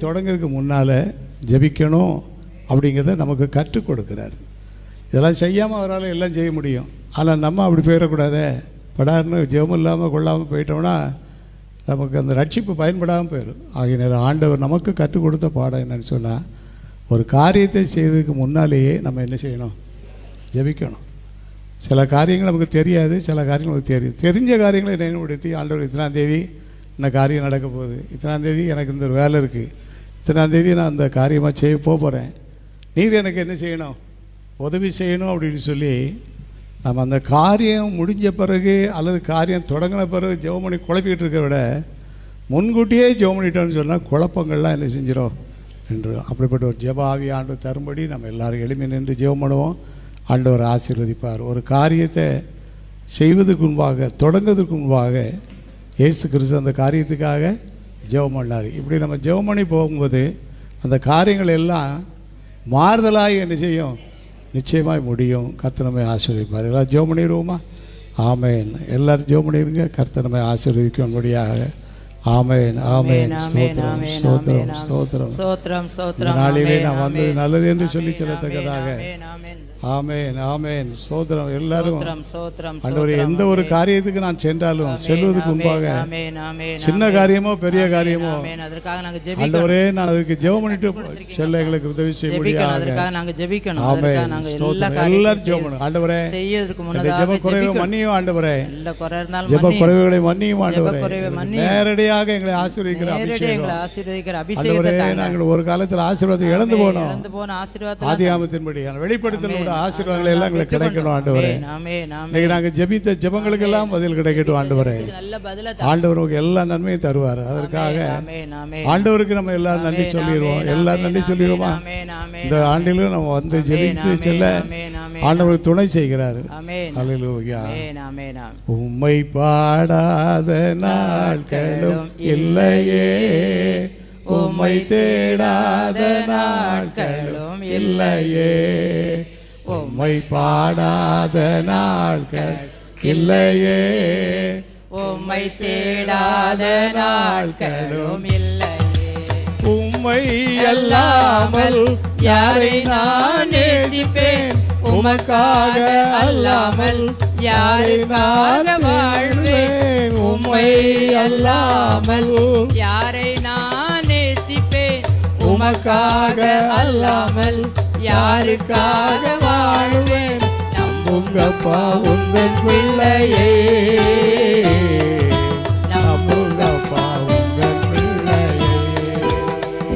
தொடங்கிறதுக்கு முன்னால் ஜெபிக்கணும் அப்படிங்கிறத நமக்கு கற்றுக் கொடுக்குறாரு. இதெல்லாம் செய்யாமல் அவரால் எல்லாம் செய்ய முடியும். ஆனால் நம்ம அப்படி போயிடக்கூடாதே. படாருன்னு ஜெபம் இல்லாமல் கொள்ளாமல் போயிட்டோம்னா நமக்கு அந்த ரட்சிப்பு பயன்படாமல் போயிடும். ஆகிய ஆண்டவர் நமக்கு கற்றுக் கொடுத்த பாடம் என்னன்னு சொன்னால், ஒரு காரியத்தை செய்வதற்கு முன்னாலேயே நம்ம என்ன செய்யணும்? ஜெபிக்கணும். சில காரியங்கள் நமக்கு தெரியாது, சில காரியங்கள் நமக்கு தெரியும். தெரிஞ்ச காரியங்களை நினைவுபடுத்தி, ஆண்டவர் இத்தனாம் தேதி இந்த காரியம் நடக்க போகுது, இத்தனாம் தேதி எனக்கு இந்த ஒரு வேலை இருக்குது, இத்தனாம் தேதி நான் அந்த காரியமாக செய்ய போகிறேன், நீர் எனக்கு என்ன செய்யணும்? உதவி செய்யணும் அப்படின்னு சொல்லி நம்ம அந்த காரியம் முடிஞ்ச பிறகு அல்லது காரியம் தொடங்கின பிறகு ஜெபம் பண்ணி குழப்பிக்கிட்டு இருக்கிற விட முன்கூட்டியே ஜெபம் பண்ணிட்டோம்னு சொன்னால் குழப்பங்கள்லாம் என்ன செஞ்சிடும் என்று அப்படிப்பட்ட ஒரு ஜெப ஆவி ஆண்டவர் தரும்படி நம்ம எல்லோரும் எளிமை நின்று ஜெபம் பண்ணுவோம். ஆண்டவர் ஆசீர்வதிப்பார். ஒரு காரியத்தை செய்வதற்கு முன்பாக, தொடங்குவதற்கு முன்பாக இயேசு கிறிஸ்து அந்த காரியத்துக்காக ஜெபம் பண்ணார். இப்படி நம்ம ஜெபம் பண்ணி போகும்போது அந்த காரியங்கள் எல்லாம் மாறுதலாக என்ன செய்யும்? நிச்சயமாக முடியும். கர்த்தர் நம்மை ஆசீர்வதிப்பார். எல்லோரும் ஜெபம் பண்ணிடுவோமா? ஆமென். எல்லோரும் ஜெபம் பண்ணிடுங்க. கர்த்தர் நம்மை ஆசீர்வதிக்கும்படியாக. ஆமென், ஆமென். ஸ்தோத்திரம், ஸ்தோத்திரம், ஸ்தோத்திரம். ஸ்தோத்திரம், ஸ்தோத்திரம். நாளிலே நான் வந்தது நல்லது என்று சொல்லி செல்லத்தக்கதாக. ஆமென், ஆமென். ஸ்தோத்திரம். எல்லாரும் ஆண்டவரே, எந்த ஒரு காரியத்துக்கு நான் சென்றாலும் செல்வதற்கு முன்பாக சின்ன காரியமோ பெரிய காரியமோ ஆண்டவரே நான் அதுக்கு ஜெபம் பண்ணிட்டு செல்ல எங்களுக்கு உதவி செய்ய முடியாது. எல்லாரும் ஜெபம் பண்ணுங்க. ஆண்டவரே ஜெப குறைவை மன்னியும். ஆண்டவரே ஜெப குறைவுகளை மன்னியும். ஆண்டவரே நேரடியாக எங்களை ஆசீர்வதிக்கிற அபிஷேகம். நாங்கள் ஒரு காலத்தில் ஆசீர்வாதத்தை இழந்து போனோம். ஆதியாகமத்தின்படி வெளிப்படுத்தல் ஆசீர்வாதங்கள் எல்லாம் எங்களுக்கு கிடைக்கணும். ஆண்டவரே இன்னைக்கு நாங்கள் ஜெபித்த ஜெபங்களுக்கு எல்லாம் பதில் கிடைக்கட்டும். ஆண்டவரே ஆண்டவர் எல்லா நன்மையும் தருவார். அதற்காக ஆண்டவருக்கு நம்ம எல்லாரும் நன்றி சொல்லிடுவோம். எல்லாரும் நன்றி சொல்லிடுவோமா? இந்த ஆண்டிலும் நம்ம வந்து ஜெபித்து செல்ல ஆண்டவருக்கு துணை செய்கிறாரு. அல்லேலூயா. உம்மை பாடாத நாட்களும் இல்லையே, உம்மை தேடாத நாட்களும் இல்லையே, உம்மை பாடாத நாட்கள் இல்லையே, உம்மை தேடாத நாட்களும் இல்லையே, உம்மை அல்லாமல் யாரை நான் நேசிப்பேன், உமக்காக அல்லாமல் யாருக்காக வாழ்வேன், உம்மை அல்லாமல் யாரை நான் நேசிப்பேன், உமக்காக அல்லாமல் யாருக்காக வாழ்வேன். நம்புங்கப்பா உங்கள் பிள்ளையே,